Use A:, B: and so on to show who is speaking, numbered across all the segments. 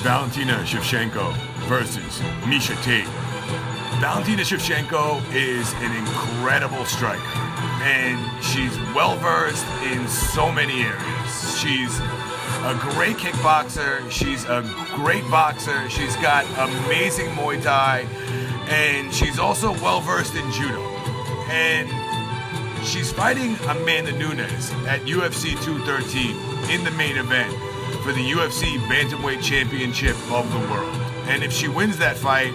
A: Valentina Shevchenko versus Miesha Tate. Valentina Shevchenko is an incredible striker, and she's well-versed in so many areas. She's a great kickboxer, she's a great boxer, she's got amazing Muay Thai, and she's also well-versed in judo. And she's fighting Amanda Nunes at UFC 213 in the main event for the UFC Bantamweight Championship of the world. And if she wins that fight,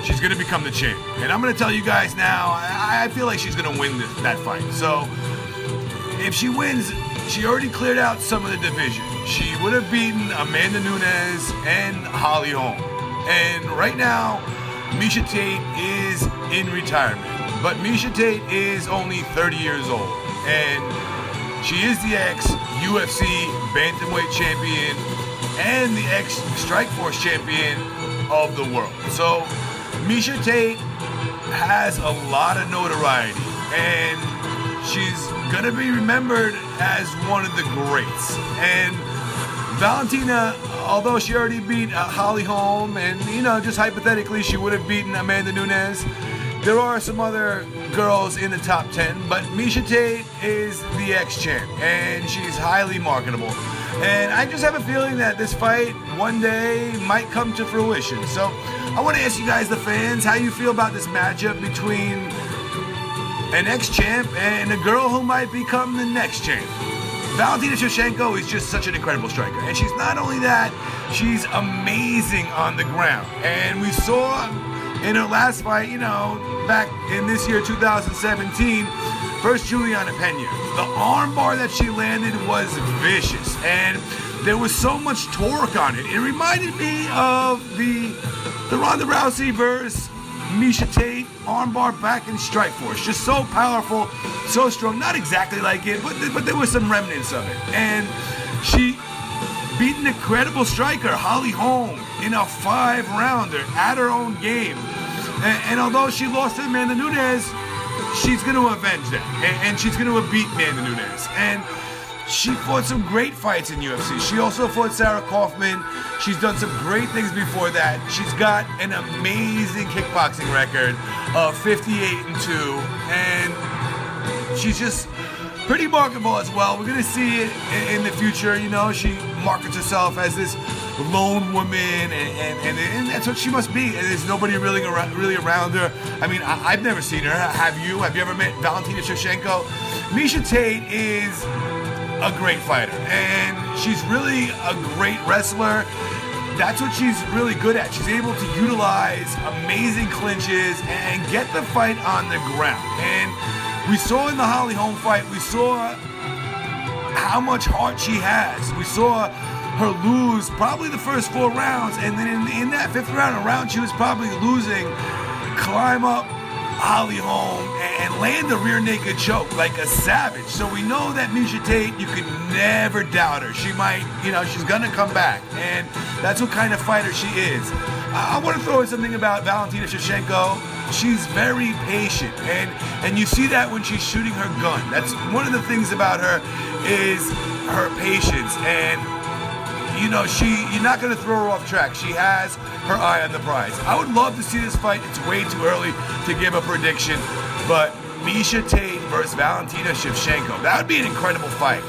A: she's going to become the champ. And I'm going to tell you guys now, I feel like she's going to win that fight. So if she wins, she already cleared out some of the division. She would have beaten Amanda Nunes and Holly Holm. And right now, Miesha Tate is in retirement. But Miesha Tate is only 30 years old. And she is the ex-UFC Bantamweight champion and the ex-Strikeforce champion of the world. So Miesha Tate has a lot of notoriety, and she's going to be remembered as one of the greats. And Valentina, although she already beat Holly Holm, and, just hypothetically, she would have beaten Amanda Nunes, there are some other girls in the top 10, but Miesha Tate is the ex-champ, and she's highly marketable. And I just have a feeling that this fight one day might come to fruition. So I want to ask you guys, the fans, how you feel about this matchup between an ex-champ and a girl who might become the next champ. Valentina Shevchenko is just such an incredible striker. And she's not only that, she's amazing on the ground. And we saw in her last fight, back in this year, 2017, versus Juliana Pena, the armbar that she landed was vicious, and there was so much torque on it. It reminded me of the Ronda Rousey versus Miesha Tate armbar back in Strikeforce. Just so powerful, so strong. Not exactly like it, but there was some remnants of it. And she beat an incredible striker, Holly Holm, in a 5-rounder at her own game. And although she lost to Amanda Nunes, she's going to avenge that. And she's going to beat Amanda Nunes. And she fought some great fights in UFC. She also fought Sarah Kaufman. She's done some great things before that. She's got an amazing kickboxing record of 58-2. And she's just pretty marketable as well. We're going to see it in the future. She markets herself as this lone woman, and that's what she must be. And there's nobody really around her. I mean, I've never seen her. Have you? Have you ever met Valentina Shevchenko? Miesha Tate is a great fighter, and she's really a great wrestler. That's what she's really good at. She's able to utilize amazing clinches and get the fight on the ground. And we saw in the Holly Holm fight, we saw how much heart she has. We saw her lose probably the first 4 rounds, and then in that 5th round, she was probably losing, climb up Holly Holm and land a rear naked choke like a savage. So we know that Miesha Tate, you can never doubt her. She might, she's gonna come back, and that's what kind of fighter she is. I want to throw in something about Valentina Shevchenko. She's very patient, and you see that when she's shooting her gun. That's one of the things about her is her patience, and you're not going to throw her off track. She has her eye on the prize. I would love to see this fight. It's way too early to give a prediction, but Miesha Tate versus Valentina Shevchenko, that would be an incredible fight.